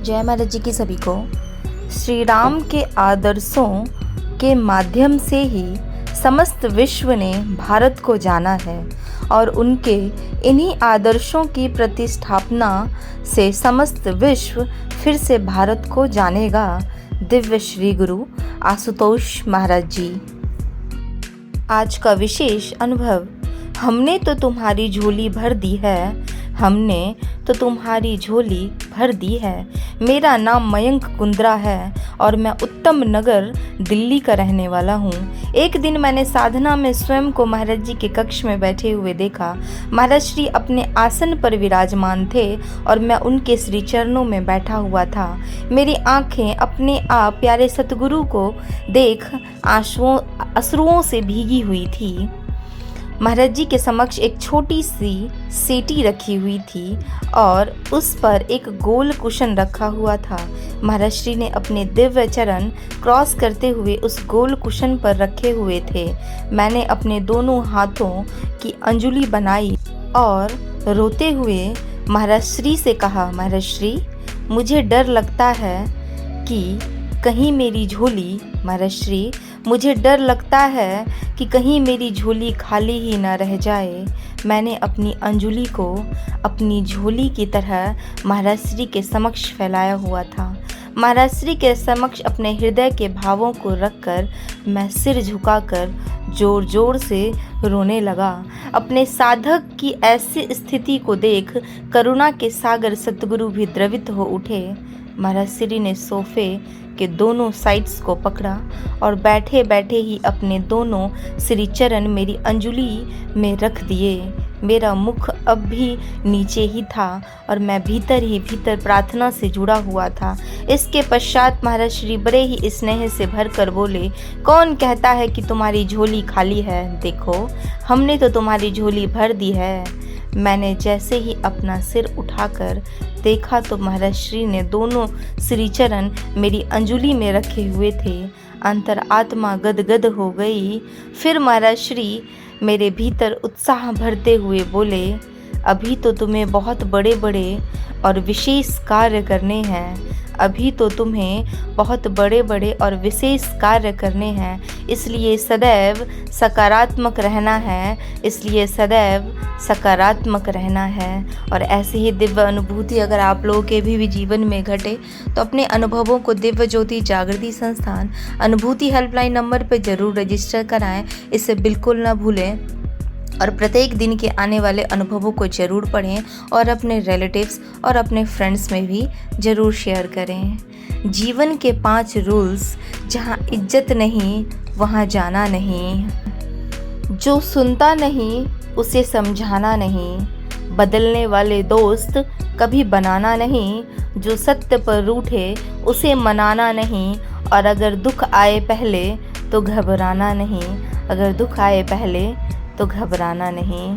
जय महाराज जी की सभी को। श्री राम के आदर्शों के माध्यम से ही समस्त विश्व ने भारत को जाना है और उनके इन्हीं आदर्शों की प्रतिस्थापना से समस्त विश्व फिर से भारत को जानेगा। दिव्य श्री गुरु आशुतोष महाराज जी। आज का विशेष अनुभव। हमने तो तुम्हारी झोली भर दी है, हमने तो तुम्हारी झोली भर दी है। मेरा नाम मयंक कुंद्रा है और मैं उत्तम नगर दिल्ली का रहने वाला हूँ। एक दिन मैंने साधना में स्वयं को महाराज जी के कक्ष में बैठे हुए देखा। महाराज श्री अपने आसन पर विराजमान थे और मैं उनके श्री चरणों में बैठा हुआ था। मेरी आंखें अपने आप प्यारे सतगुरु को देख अश्रुओं से भीगी हुई थी। महाराज जी के समक्ष एक छोटी सी सेटी रखी हुई थी और उस पर एक गोल कुशन रखा हुआ था। महाराज श्री ने अपने दिव्य चरण क्रॉस करते हुए उस गोल कुशन पर रखे हुए थे। मैंने अपने दोनों हाथों की अंजुली बनाई और रोते हुए महाराज श्री से कहा, महाराज श्री मुझे डर लगता है कि कहीं मेरी झोली, महाराज श्री मुझे डर लगता है कि कहीं मेरी झोली खाली ही ना रह जाए। मैंने अपनी अंजुली को अपनी झोली की तरह महाराज श्री के समक्ष फैलाया हुआ था। महाराज श्री के समक्ष अपने हृदय के भावों को रखकर मैं सिर झुकाकर जोर जोर से रोने लगा। अपने साधक की ऐसी स्थिति को देख करुणा के सागर सतगुरु भी द्रवित हो उठे। महाराज श्री ने सोफे के दोनों साइड्स को पकड़ा और बैठे बैठे ही अपने दोनों श्री चरण मेरी अंजुली में रख दिए। मेरा मुख अब भी नीचे ही था और मैं भीतर ही भीतर प्रार्थना से जुड़ा हुआ था। इसके पश्चात महाराज श्री बड़े ही स्नेह से भर कर बोले, कौन कहता है कि तुम्हारी झोली खाली है? देखो हमने तो तुम्हारी झोली भर दी है। मैंने जैसे ही अपना सिर उठाकर देखा तो महाराज श्री ने दोनों श्री चरण मेरी अंजुली में रखे हुए थे। अंतर आत्मा गदगद हो गई। फिर महाराज श्री मेरे भीतर उत्साह भरते हुए बोले, अभी तो तुम्हें बहुत बड़े बड़े और विशेष कार्य करने हैं। अभी तो तुम्हें बहुत बड़े बड़े और विशेष कार्य करने हैं, इसलिए सदैव सकारात्मक रहना है, इसलिए सदैव सकारात्मक रहना है। और ऐसे ही दिव्य अनुभूति अगर आप लोगों के भी जीवन में घटे तो अपने अनुभवों को दिव्य ज्योति जागृति संस्थान अनुभूति हेल्पलाइन नंबर पर ज़रूर रजिस्टर कराएं। इसे बिल्कुल ना भूलें और प्रत्येक दिन के आने वाले अनुभवों को ज़रूर पढ़ें और अपने रिलेटिव्स और अपने फ्रेंड्स में भी ज़रूर शेयर करें। जीवन के 5 रूल्स। जहाँ इज्जत नहीं वहाँ जाना नहीं, जो सुनता नहीं उसे समझाना नहीं, बदलने वाले दोस्त कभी बनाना नहीं, जो सत्य पर रूठे उसे मनाना नहीं, और अगर दुख आए पहले तो घबराना नहीं, अगर दुख आए पहले तो घबराना नहीं।